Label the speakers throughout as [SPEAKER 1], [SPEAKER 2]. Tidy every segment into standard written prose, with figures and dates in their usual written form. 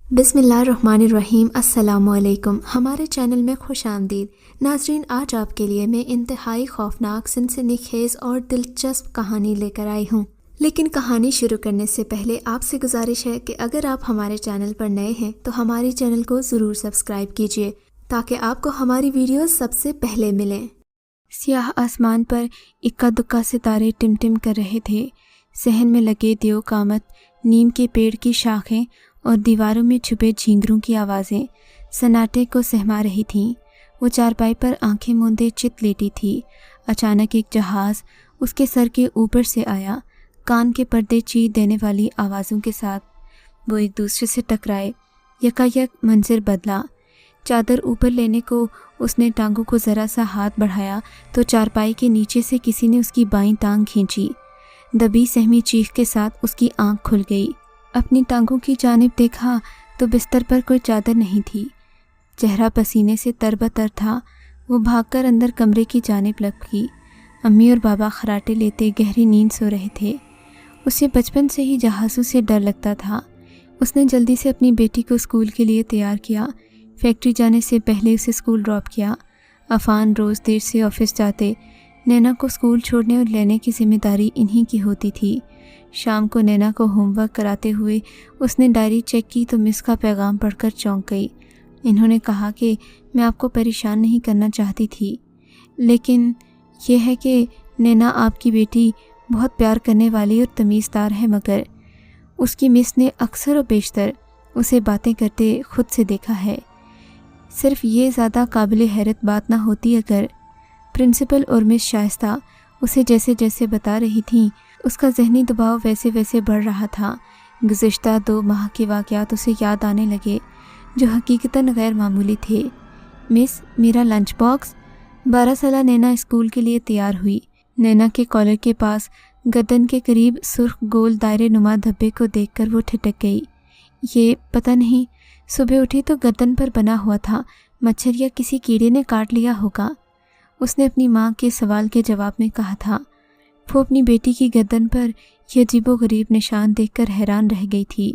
[SPEAKER 1] بسم اللہ الرحمن الرحیم۔ السلام علیکم، ہمارے چینل میں خوش آمدید ناظرین۔ آج آپ کے لیے میں انتہائی خوفناک، سنسنی خیز اور دلچسپ کہانی لے کر آئی ہوں، لیکن کہانی شروع کرنے سے پہلے آپ سے گزارش ہے کہ اگر آپ ہمارے چینل پر نئے ہیں تو ہمارے چینل کو ضرور سبسکرائب کیجیے تاکہ آپ کو ہماری ویڈیوز سب سے پہلے ملیں۔ سیاہ آسمان پر اکا دکا ستارے ٹمٹم کر رہے تھے۔ صحن میں لگے دیو کامت، نیم کے پیڑ کی شاخیں اور دیواروں میں چھپے جھینگروں کی آوازیں سناٹے کو سہما رہی تھیں۔ وہ چارپائی پر آنکھیں موندے چت لیٹی تھی۔ اچانک ایک جہاز اس کے سر کے اوپر سے آیا، کان کے پردے چیر دینے والی آوازوں کے ساتھ۔ وہ ایک دوسرے سے ٹکرائے۔ یکایک منظر بدلا۔ چادر اوپر لینے کو اس نے ٹانگوں کو ذرا سا ہاتھ بڑھایا تو چارپائی کے نیچے سے کسی نے اس کی بائیں ٹانگ کھینچی۔ دبی سہمی چیخ کے ساتھ اس کی آنکھ کھل گئی۔ اپنی ٹانگوں کی جانب دیکھا تو بستر پر کوئی چادر نہیں تھی۔ چہرہ پسینے سے تربتر تھا۔ وہ بھاگ کر اندر کمرے کی جانب لپکی۔ امی اور بابا خراٹے لیتے گہری نیند سو رہے تھے۔ اسے بچپن سے ہی جہازوں سے ڈر لگتا تھا۔ اس نے جلدی سے اپنی بیٹی کو اسکول کے لیے تیار کیا۔ فیکٹری جانے سے پہلے اسے اسکول ڈراپ کیا۔ عفان روز دیر سے آفس جاتے۔ نینا کو اسکول چھوڑنے اور لینے کی ذمہ داری انہی کی ہوتی تھی۔ شام کو نینا کو ہوم ورک کراتے ہوئے اس نے ڈائری چیک کی تو مس کا پیغام پڑھ کر چونک گئی۔ انہوں نے کہا کہ میں آپ کو پریشان نہیں کرنا چاہتی تھی، لیکن یہ ہے کہ نینا آپ کی بیٹی بہت پیار کرنے والی اور تمیزدار ہے، مگر اس کی مس نے اکثر و بیشتر اسے باتیں کرتے خود سے دیکھا ہے۔ صرف یہ زیادہ قابل حیرت بات نہ ہوتی اگر پرنسپل اور مس شائستہ اسے جیسے جیسے بتا رہی تھیں اس کا ذہنی دباؤ ویسے ویسے بڑھ رہا تھا۔ گزشتہ 2 ماہ کے واقعات اسے یاد آنے لگے جو حقیقتاً غیر معمولی تھے۔ مس، میرا لنچ باکس۔ 12 سالہ نینا اسکول کے لیے تیار ہوئی۔ نینا کے کالر کے پاس گردن کے قریب سرخ گول دائرے نما دھبے کو دیکھ کر وہ ٹھٹک گئی۔ یہ پتہ نہیں، صبح اٹھی تو گردن پر بنا ہوا تھا، مچھر یا کسی کیڑے نے کاٹ لیا ہوگا، اس نے اپنی ماں کے سوال کے جواب میں کہا تھا۔ وہ اپنی بیٹی کی گردن پر یہ عجیب و غریب نشان دیکھ کر حیران رہ گئی تھی،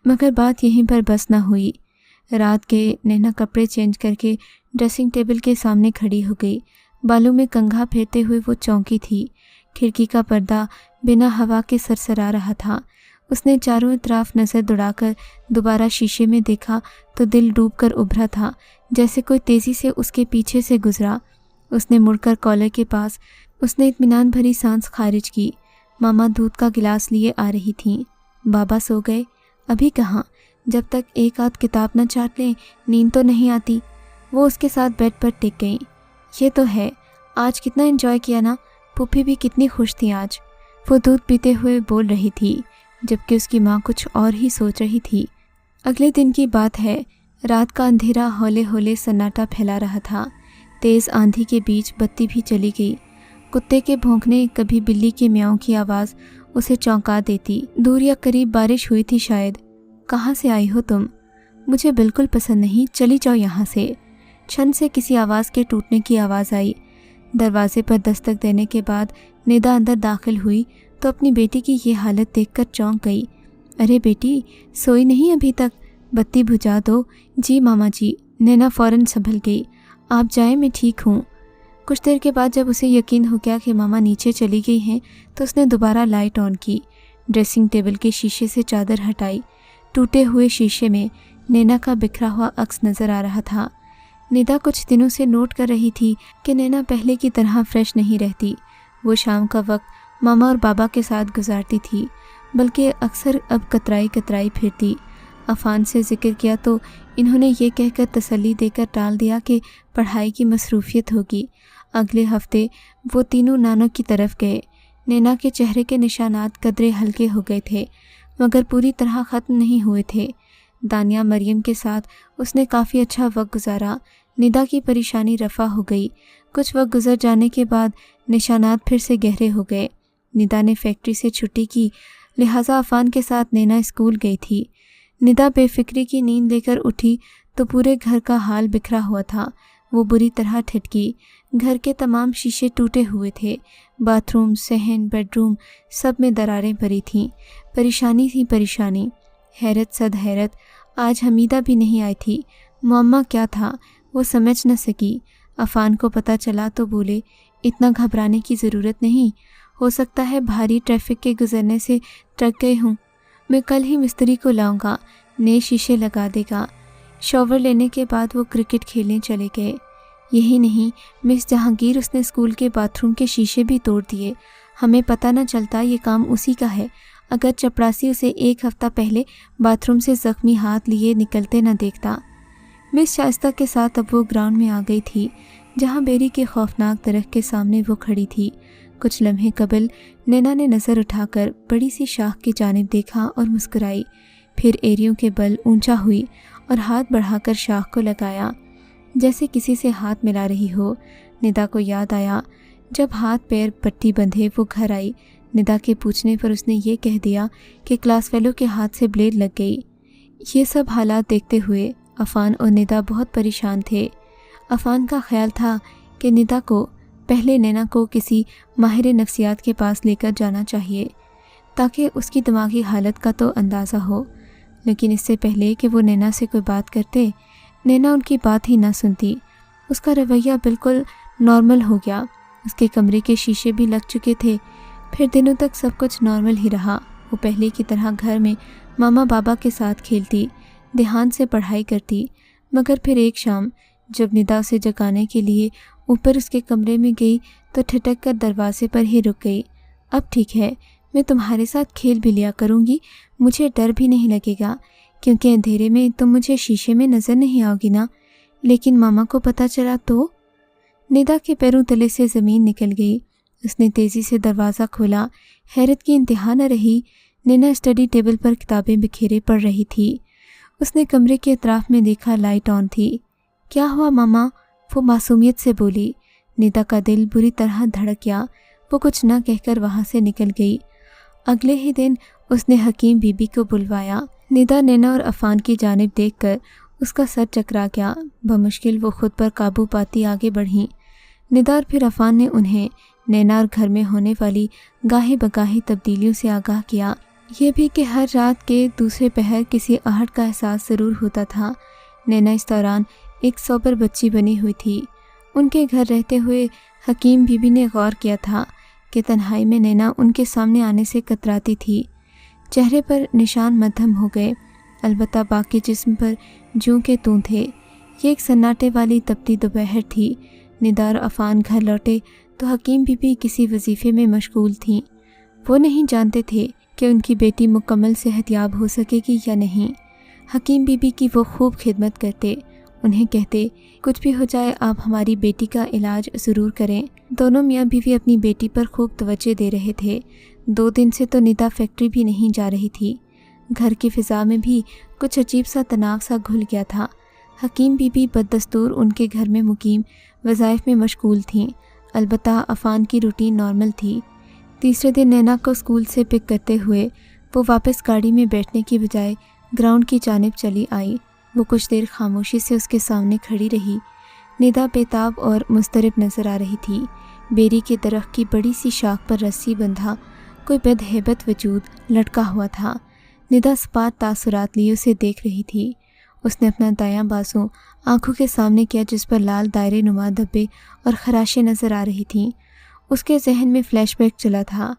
[SPEAKER 1] مگر بات یہیں پر بس نہ ہوئی۔ رات کے نینا کپڑے چینج کر کے ڈریسنگ ٹیبل کے سامنے کھڑی ہو گئی۔ بالوں میں کنگھا پھیرتے ہوئے وہ چونکی تھی۔ کھڑکی کا پردہ بنا ہوا کے سرسرا رہا تھا۔ اس نے چاروں اطراف نظر دوڑا کر دوبارہ شیشے میں دیکھا تو دل ڈوب کر ابھرا تھا، جیسے کوئی تیزی سے اس کے پیچھے سے گزرا۔ اس نے مڑ کر کالر کے پاس اس نے اطمینان بھری سانس خارج کی۔ ماما دودھ کا گلاس لیے آ رہی تھیں۔ بابا سو گئے؟ ابھی کہاں، جب تک ایک آدھ کتاب نہ چاٹ لیں نیند تو نہیں آتی۔ وہ اس کے ساتھ بیڈ پر ٹک گئیں۔ یہ تو ہے، آج کتنا انجوائے کیا نا، پھوپھی بھی کتنی خوش تھی آج، وہ دودھ پیتے ہوئے بول رہی تھی، جبکہ اس کی ماں کچھ اور ہی سوچ رہی تھی۔ اگلے دن کی بات ہے، رات کا اندھیرا ہولے ہولے سناٹا پھیلا رہا تھا۔ تیز آندھی کے بیچ بتی بھی چلی گئی۔ کتے کے بھونکنے، کبھی بلی کے میاؤں کی آواز اسے چونکا دیتی۔ دور یا قریب بارش ہوئی تھی شاید۔ کہاں سے آئی ہو تم؟ مجھے بالکل پسند نہیں، چلی جاؤ یہاں سے۔ چھن سے کسی آواز کے ٹوٹنے کی آواز آئی۔ دروازے پر دستک دینے کے بعد ندا اندر داخل ہوئی تو اپنی بیٹی کی یہ حالت دیکھ کر چونک گئی۔ ارے بیٹی، سوئی نہیں ابھی تک؟ بتی بجھا دو۔ جی ماما جی۔ نینا فوراً سنبھل گئی۔ آپ جائیں، میں ٹھیک ہوں۔ کچھ دیر کے بعد جب اسے یقین ہو گیا کہ ماما نیچے چلی گئی ہیں تو اس نے دوبارہ لائٹ آن کی، ڈریسنگ ٹیبل کے شیشے سے چادر ہٹائی۔ ٹوٹے ہوئے شیشے میں نینا کا بکھرا ہوا عکس نظر آ رہا تھا۔ ندا کچھ دنوں سے نوٹ کر رہی تھی کہ نینا پہلے کی طرح فریش نہیں رہتی۔ وہ شام کا وقت ماما اور بابا کے ساتھ گزارتی تھی، بلکہ اکثر اب کترائی کترائی پھرتی۔ عفان سے ذکر کیا تو انہوں نے یہ کہہ کر تسلی دے کر ٹال دیا کہ پڑھائی کی مصروفیت ہوگی۔ اگلے ہفتے وہ تینوں نانوں کی طرف گئے۔ نینا کے چہرے کے نشانات قدرے ہلکے ہو گئے تھے، مگر پوری طرح ختم نہیں ہوئے تھے۔ دانیہ مریم کے ساتھ اس نے کافی اچھا وقت گزارا۔ ندا کی پریشانی رفع ہو گئی۔ کچھ وقت گزر جانے کے بعد نشانات پھر سے گہرے ہو گئے۔ ندا نے فیکٹری سے چھٹی کی، لہٰذا عفان کے ساتھ نینا اسکول گئی تھی۔ ندا بے فکری کی نیند لے کر اٹھی تو پورے گھر کا حال بکھرا ہوا تھا۔ وہ بری طرح ٹھٹکی۔ گھر کے تمام شیشے ٹوٹے ہوئے تھے۔ باتھ روم، صحن، بیڈ روم، سب میں دراریں پڑی تھیں۔ پریشانی تھی پریشانی، حیرت صد حیرت، آج حمیدہ بھی نہیں آئی تھی۔ معمہ کیا تھا وہ سمجھ نہ سکی۔ عفان کو پتہ چلا تو بولے، اتنا گھبرانے کی ضرورت نہیں، ہو سکتا ہے بھاری ٹریفک کے گزرنے سے ٹرک گئے ہوں۔ میں کل ہی مستری کو لاؤں گا، نئے شیشے لگا دے گا۔ شاور لینے کے بعد وہ کرکٹ کھیلنے چلے گئے۔ یہی نہیں، مس جہانگیر اس نے اسکول کے باتھ روم کے شیشے بھی توڑ دیے۔ ہمیں پتہ نہ چلتا یہ کام اسی کا ہے، اگر چپڑاسی اسے 1 ہفتہ پہلے باتھ روم سے زخمی ہاتھ لیے نکلتے نہ دیکھتا۔ مس شائستہ کے ساتھ اب وہ گراؤنڈ میں آ گئی تھی، جہاں بیری کے خوفناک درخت کے سامنے وہ کھڑی تھی۔ کچھ لمحے قبل نینا نے نظر اٹھا کر بڑی سی شاخ کی جانب دیکھا اور مسکرائی، پھر ایریوں کے بل اونچا ہوئی اور ہاتھ بڑھا کر شاخ کو لگایا جیسے کسی سے ہاتھ ملا رہی ہو۔ ندا کو یاد آیا، جب ہاتھ پیر پٹی بندھے وہ گھر آئی، ندا کے پوچھنے پر اس نے یہ کہہ دیا کہ کلاس فیلو کے ہاتھ سے بلیڈ لگ گئی۔ یہ سب حالات دیکھتے ہوئے عفان اور ندا بہت پریشان تھے۔ عفان کا خیال تھا کہ ندا کو پہلے نینا کو کسی ماہر نفسیات کے پاس لے کر جانا چاہیے تاکہ اس کی دماغی حالت کا تو اندازہ ہو، لیکن اس سے پہلے کہ وہ نینا سے کوئی بات کرتے، نینا ان کی بات ہی نہ سنتی۔ اس کا رویہ بالکل نارمل ہو گیا، اس کے کمرے کے شیشے بھی لگ چکے تھے، پھر دنوں تک سب کچھ نارمل ہی رہا۔ وہ پہلے کی طرح گھر میں ماما بابا کے ساتھ کھیلتی، دھیان سے پڑھائی کرتی، مگر پھر ایک شام جب ندا اسے جگانے کے لیے اوپر اس کے کمرے میں گئی تو ٹھٹک کر دروازے پر ہی رک گئی۔ اب ٹھیک ہے، میں تمہارے ساتھ کھیل بھی لیا کروں گی، مجھے ڈر بھی نہیں لگے گا، کیونکہ اندھیرے میں تم مجھے شیشے میں نظر نہیں آؤ گی نا۔ لیکن ماما کو پتہ چلا تو؟ ندا کے پیروں تلے سے زمین نکل گئی۔ اس نے تیزی سے دروازہ کھولا، حیرت کی انتہا نہ رہی۔ نینا اسٹڈی ٹیبل پر کتابیں بکھیرے پڑھ رہی تھی۔ اس نے کمرے کے اطراف میں دیکھا، لائٹ آن تھی۔ کیا ہوا ماما؟ وہ معصومیت سے بولی۔ ندا کا دل بری طرح دھڑک گیا، وہ کچھ نہ کہہ کر وہاں سے نکل گئی۔ اگلے ہی دن اس نے حکیم بی بی کو بلوایا۔ ندا نینا اور عفان کی جانب دیکھ کر اس کا سر چکرا گیا۔ بمشکل وہ خود پر قابو پاتی آگے بڑھیں۔ ندا اور پھر عفان نے انہیں نینا اور گھر میں ہونے والی گاہے بگاہے تبدیلیوں سے آگاہ کیا، یہ بھی کہ ہر رات کے دوسرے پہر کسی آہٹ کا احساس ضرور ہوتا تھا۔ نینا اس دوران ایک سوبر بچی بنی ہوئی تھی۔ ان کے گھر رہتے ہوئے حکیم بی بی نے غور کیا تھا کہ تنہائی میں نینا ان کے سامنے آنے سے کتراتی تھی۔ چہرے پر نشان مدھم ہو گئے، البتہ باقی جسم پر جوں کے توں تھے۔ یہ ایک سناٹے والی تپتی دوپہر تھی۔ ندا اور عفان گھر لوٹے تو حکیم بی بی کسی وظیفے میں مشغول تھیں۔ وہ نہیں جانتے تھے کہ ان کی بیٹی مکمل صحت یاب ہو سکے گی یا نہیں۔ حکیم بی بی کی وہ خوب خدمت کرتے، انہیں کہتے کچھ بھی ہو جائے آپ ہماری بیٹی کا علاج ضرور کریں۔ دونوں میاں بیوی اپنی بیٹی پر خوب توجہ دے رہے تھے۔ 2 دن سے تو ندا فیکٹری بھی نہیں جا رہی تھی۔ گھر کی فضا میں بھی کچھ عجیب سا تناؤ سا گھل گیا تھا۔ حکیم بی بی بددستور ان کے گھر میں مقیم وظائف میں مشغول تھیں، البتہ عفان کی روٹین نارمل تھی۔ تیسرے دن نینا کو اسکول سے پک کرتے ہوئے وہ واپس گاڑی میں بیٹھنے کی بجائے گراؤنڈ کی جانب چلی آئی۔ وہ کچھ دیر خاموشی سے اس کے سامنے کھڑی رہی۔ ندا بیتاب اور مضطرب نظر آ رہی تھی۔ بیری کے درخت کی بڑی سی شاخ پر رسی بندھا کوئی بدہیبت وجود لٹکا ہوا تھا۔ ندا سپات تاثرات لیے اسے دیکھ رہی تھی۔ اس نے اپنا دایاں بازو آنکھوں کے سامنے کیا جس پر لال دائرے نما دھبے اور خراشیں نظر آ رہی تھیں۔ اس کے ذہن میں فلیش بیک چلا تھا۔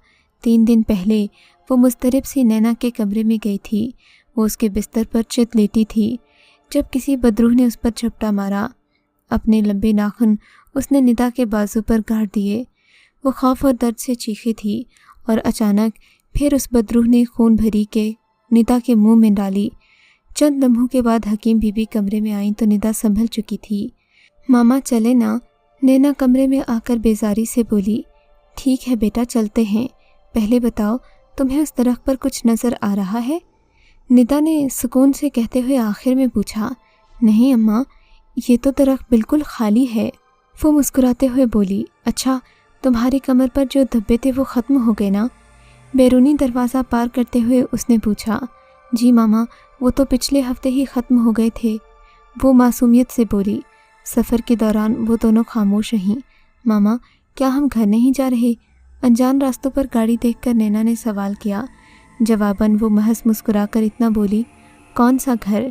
[SPEAKER 1] 3 دن پہلے وہ مضطرب سی نینا کے کمرے میں گئی تھی۔ وہ اس کے بستر پر چت لیٹی تھی جب کسی بدروح نے اس پر جھپٹا مارا۔ اپنے لمبے ناخن اس نے ندا کے بازو پر گاڑ دیے۔ وہ خوف اور درد سے چیخی تھی اور اچانک پھر اس بدروح نے خون بھری کے ندا کے منہ میں ڈالی۔ چند لمحوں کے بعد حکیم بی بی کمرے میں آئیں تو ندا سنبھل چکی تھی۔ ماما چلے نا؟ نینا کمرے میں آ کر بیزاری سے بولی۔ ٹھیک ہے بیٹا چلتے ہیں، پہلے بتاؤ تمہیں اس درخت پر کچھ نظر آ رہا ہے؟ ندا نے سکون سے کہتے ہوئے آخر میں پوچھا۔ نہیں اماں، یہ تو درخت بالکل خالی ہے۔ وہ مسکراتے ہوئے بولی۔ اچھا تمہاری کمر پر جو دھبے تھے وہ ختم ہو گئے نا؟ بیرونی دروازہ پار کرتے ہوئے اس نے پوچھا۔ جی ماما، وہ تو پچھلے ہفتے ہی ختم ہو گئے تھے، وہ معصومیت سے بولی۔ سفر کے دوران وہ دونوں خاموش رہیں۔ ماما کیا ہم گھر نہیں جا رہے؟ انجان راستوں پر گاڑی دیکھ کر نینا نے سوال کیا۔ جواباً وہ محض مسکرا کر اتنا بولی، کون سا گھر؟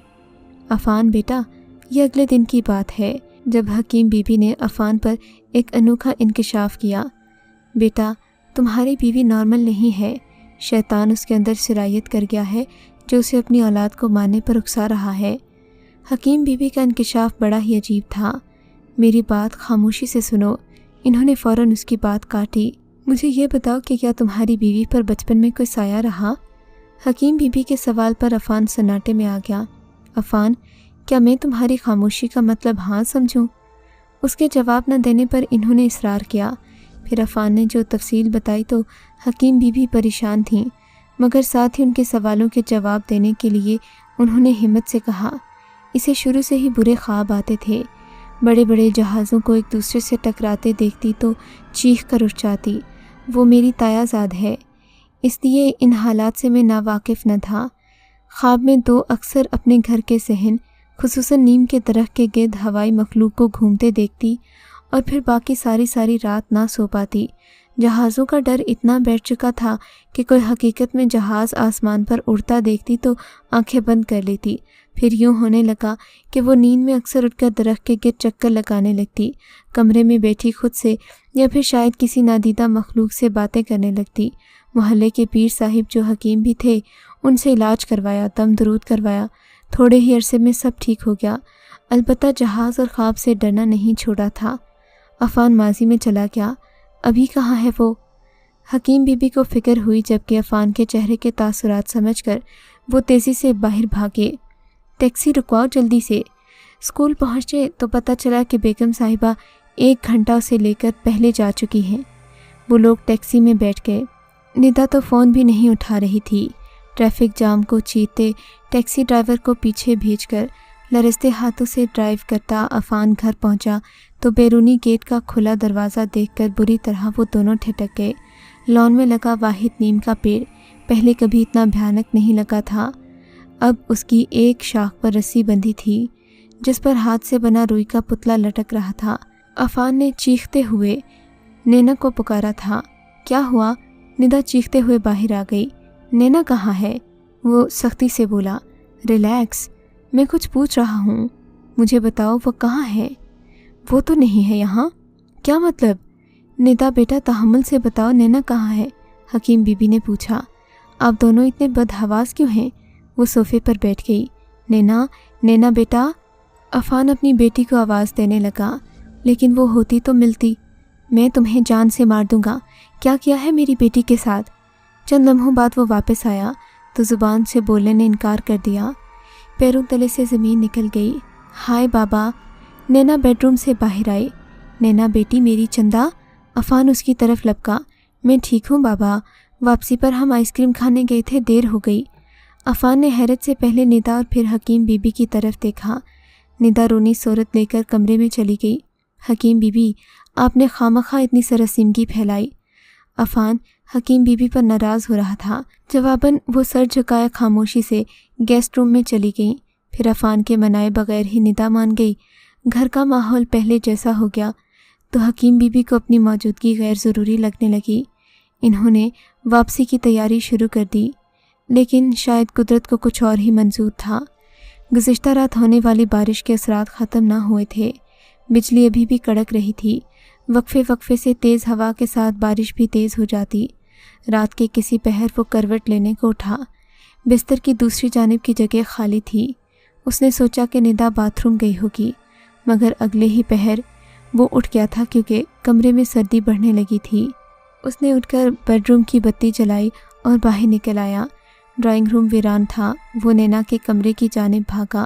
[SPEAKER 1] عفان بیٹا، یہ اگلے دن کی بات ہے جب حکیم بیوی نے عفان پر ایک انوکھا انکشاف کیا۔ بیٹا، تمہاری بیوی نارمل نہیں ہے، شیطان اس کے اندر سرایت کر گیا ہے جو اسے اپنی اولاد کو مارنے پر اکسا رہا ہے۔ حکیم بیوی کا انکشاف بڑا ہی عجیب تھا۔ میری بات خاموشی سے سنو۔ انہوں نے فوراً اس کی بات کاٹی۔ مجھے یہ بتاؤ کہ کیا تمہاری بیوی پر بچپن میں کوئی سایہ رہا؟ حکیم بیوی کے سوال پر عفان سناٹے میں آ گیا۔ عفان، کیا میں تمہاری خاموشی کا مطلب ہاں سمجھوں؟ اس کے جواب نہ دینے پر انہوں نے اصرار کیا۔ پھر عفان نے جو تفصیل بتائی تو حکیم بیوی پریشان تھیں، مگر ساتھ ہی ان کے سوالوں کے جواب دینے کے لیے انہوں نے ہمت سے کہا، اسے شروع سے ہی برے خواب آتے تھے۔ بڑے بڑے جہازوں کو ایک دوسرے سے ٹکراتے دیکھتی تو چیخ کر اٹھ جاتی۔ وہ میری تایا زاد ہے، اس لیے ان حالات سے میں ناواقف نہ تھا۔ خواب میں دو اکثر اپنے گھر کے صحن، خصوصاً نیم کے درخت کے گرد ہوائی مخلوق کو گھومتے دیکھتی اور پھر باقی ساری رات نہ سو پاتی۔ جہازوں کا ڈر اتنا بیٹھ چکا تھا کہ کوئی حقیقت میں جہاز آسمان پر اڑتا دیکھتی تو آنکھیں بند کر لیتی۔ پھر یوں ہونے لگا کہ وہ نیند میں اکثر اٹھ کر درخت کے گرد چکر لگانے لگتی، کمرے میں بیٹھی خود سے یا پھر شاید کسی نادیدہ مخلوق سے باتیں کرنے لگتی۔ محلے کے پیر صاحب جو حکیم بھی تھے، ان سے علاج کروایا، دم درود کروایا، تھوڑے ہی عرصے میں سب ٹھیک ہو گیا۔ البتہ جہاز اور خواب سے ڈرنا نہیں چھوڑا تھا۔ عفان ماضی میں چلا گیا، ابھی کہاں ہے وہ؟ حکیم بیوی کو فکر ہوئی، جبکہ عفان کے چہرے کے تاثرات سمجھ کر وہ تیزی سے باہر بھاگے۔ ٹیکسی رکواؤ جلدی سے۔ اسکول پہنچے تو پتہ چلا کہ بیگم صاحبہ 1 گھنٹہ اسے لے کر پہلے جا چکی ہیں۔ وہ لوگ ٹیکسی میں بیٹھ گئے۔ ندا تو فون بھی نہیں اٹھا رہی تھی۔ ٹریفک جام کو چیرتے ٹیکسی ڈرائیور کو پیچھے بھیج کر لرزتے ہاتھوں سے ڈرائیو کرتا عفان گھر پہنچا تو بیرونی گیٹ کا کھلا دروازہ دیکھ کر بری طرح وہ دونوں ٹھٹک گئے۔ لان میں لگا واحد نیم کا پیڑ پہلے کبھی اتنا بھیانک نہیں لگا تھا۔ اب اس کی ایک شاخ پر رسی بندھی تھی جس پر ہاتھ سے بنا روئی کا پتلا لٹک رہا تھا۔ عفان نے چیختے ہوئے نینا کو پکارا تھا۔ کیا ہوا؟ ندا چیختے ہوئے باہر آ گئی۔ نینا کہاں ہے؟ وہ سختی سے بولا۔ ریلیکس، میں کچھ پوچھ رہا ہوں، مجھے بتاؤ وہ کہاں ہے؟ وہ تو نہیں ہے یہاں۔ کیا مطلب؟ ندا بیٹا تحمل سے بتاؤ، نینا کہاں ہے؟ حکیم بیوی نے پوچھا۔ آپ دونوں اتنے بدحواس کیوں ہیں؟ وہ صوفے پر بیٹھ گئی۔ نینا بیٹا۔ عفان اپنی بیٹی کو آواز دینے لگا، لیکن وہ ہوتی تو ملتی۔ میں تمہیں جان سے مار دوں گا۔ کیا ہے میری بیٹی کے ساتھ؟ چند لمحوں بعد وہ واپس آیا تو زبان سے بولنے نے انکار کر دیا۔ پیروں تلے سے زمین نکل گئی۔ ہائے بابا۔ نینا بیڈ روم سے باہر آئی۔ نینا بیٹی میری چندا۔ عفان اس کی طرف لپکا۔ میں ٹھیک ہوں بابا، واپسی پر ہم آئس کریم کھانے گئے تھے، دیر ہو گئی۔ عفان نے حیرت سے پہلے ندا اور پھر حکیم بیوی کی طرف دیکھا۔ ندا رونی صورت لے کر کمرے میں چلی گئی۔ حکیم بیوی، آپ نے خامخواہ اتنی سرسیمگی پھیلائی۔ عفان حکیم بیوی پر ناراض ہو رہا تھا۔ جواباً وہ سر جھکائے خاموشی سے گیسٹ روم میں چلی گئیں۔ پھر عفان کے منائے بغیر ہی ندا مان گئی۔ گھر کا ماحول پہلے جیسا ہو گیا تو حکیم بیوی کو اپنی موجودگی غیر ضروری لگنے لگی۔ انہوں نے واپسی کی تیاری شروع کر دی، لیکن شاید قدرت کو کچھ اور ہی منظور تھا۔ گزشتہ رات ہونے والی بارش کے اثرات ختم نہ ہوئے تھے۔ بجلی ابھی بھی کڑک رہی تھی۔ وقفے سے تیز ہوا کے ساتھ بارش بھی تیز ہو جاتی۔ رات کے کسی پہر وہ کروٹ لینے کو اٹھا۔ بستر کی دوسری جانب کی جگہ خالی تھی۔ اس نے سوچا کہ ندا باتھ روم گئی ہوگی، مگر اگلے ہی پہر وہ اٹھ گیا تھا کیونکہ کمرے میں سردی بڑھنے لگی تھی۔ اس نے اٹھ کر بیڈ روم کی بتی جلائی اور باہر نکل آیا۔ ڈرائنگ روم ویران تھا۔ وہ نینا کے کمرے کی جانب بھاگا۔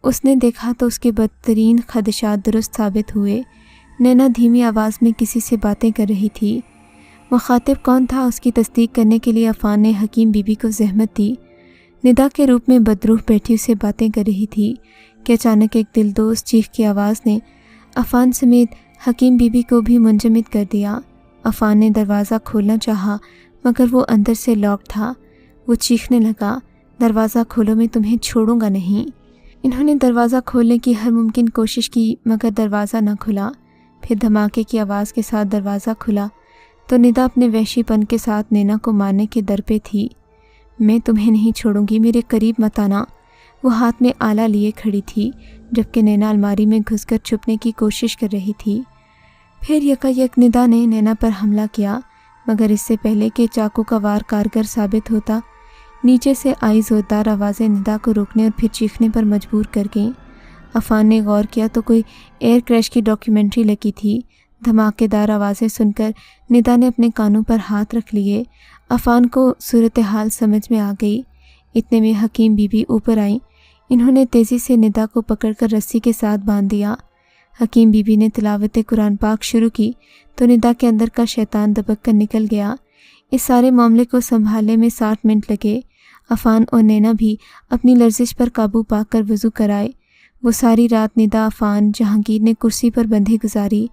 [SPEAKER 1] اس نے دیکھا تو اس کے بدترین خدشات درست ثابت ہوئے۔ نینا دھیمی آواز میں کسی سے باتیں کر رہی تھی۔ مخاطب کون تھا اس کی تصدیق کرنے کے لیے عفان نے حکیم بیوی کو زحمت دی۔ ندا کے روپ میں بدروح بیٹھی اسے باتیں کر رہی تھی کہ اچانک ایک دلدوز چیخ کی آواز نے عفان سمیت حکیم بیوی کو بھی منجمد کر دیا۔ عفان نے دروازہ کھولنا چاہا مگر وہ اندر سے لاک تھا۔ وہ چیخنے لگا، دروازہ کھولو، میں تمہیں چھوڑوں گا نہیں۔ انہوں نے دروازہ کھولنے کی ہر ممکن کوشش کی مگر دروازہ نہ کھلا۔ پھر دھماکے کی آواز کے ساتھ دروازہ کھلا تو ندا اپنے وحشی پن کے ساتھ نینا کو مارنے کے در پہ تھی۔ میں تمہیں نہیں چھوڑوں گی، میرے قریب مت آنا۔ وہ ہاتھ میں آلہ لیے کھڑی تھی، جبکہ نینا الماری میں گھس کر چھپنے کی کوشش کر رہی تھی۔ پھر یکایک ندا نے نینا پر حملہ کیا، مگر اس سے پہلے کہ چاقو کا وار کارگر ثابت ہوتا، نیچے سے آئی زوردار آوازیں ندا کو روکنے اور پھر چیخنے پر مجبور کر گئیں۔ عفان نے غور کیا تو کوئی ایئر کریش کی ڈاکیومنٹری لگی تھی۔ دھماکے دار آوازیں سن کر ندا نے اپنے کانوں پر ہاتھ رکھ لیے۔ عفان کو صورتحال سمجھ میں آ گئی۔ اتنے میں حکیم بی بی اوپر آئیں۔ انہوں نے تیزی سے ندا کو پکڑ کر رسی کے ساتھ باندھ دیا۔ حکیم بی بی نے تلاوت قرآن پاک شروع کی تو ندا کے اندر کا شیطان دبک کر نکل گیا۔ اس سارے معاملے کو سنبھالنے میں 60 منٹ لگے۔ عفان اور نینا بھی اپنی لرزش پر قابو پا کر وضو کرائے۔ وہ ساری رات ندا، عفان، جہانگیر نے کرسی پر بندھی گزاری،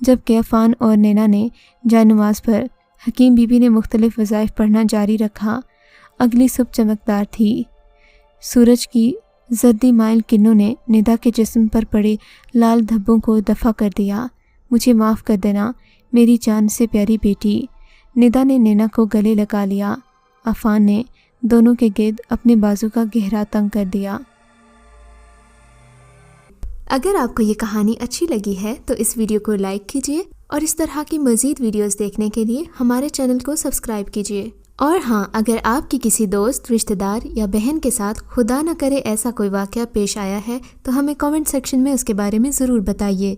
[SPEAKER 1] جبکہ عفان اور نینا نے جائے نماز پر۔ حکیم بی بی نے مختلف وظائف پڑھنا جاری رکھا۔ اگلی صبح چمکدار تھی۔ سورج کی زردی مائل کرنوں نے ندا کے جسم پر پڑے لال دھبوں کو دفع کر دیا۔ مجھے معاف کر دینا میری جان سے پیاری بیٹی۔ ندا نے نینا کو گلے لگا لیا۔ عفان نے دونوں کے گرد اپنے بازو کا گہرا تنگ کر دیا۔
[SPEAKER 2] اگر آپ کو یہ کہانی اچھی لگی ہے تو اس ویڈیو کو لائک کیجیے اور اس طرح کی مزید ویڈیوز دیکھنے کے لیے ہمارے چینل کو سبسکرائب کیجیے۔ اور ہاں، اگر آپ کی کسی دوست، رشتہ دار یا بہن کے ساتھ خدا نہ کرے ایسا کوئی واقعہ پیش آیا ہے تو ہمیں کامنٹ سیکشن میں اس کے بارے میں ضرور بتائیے۔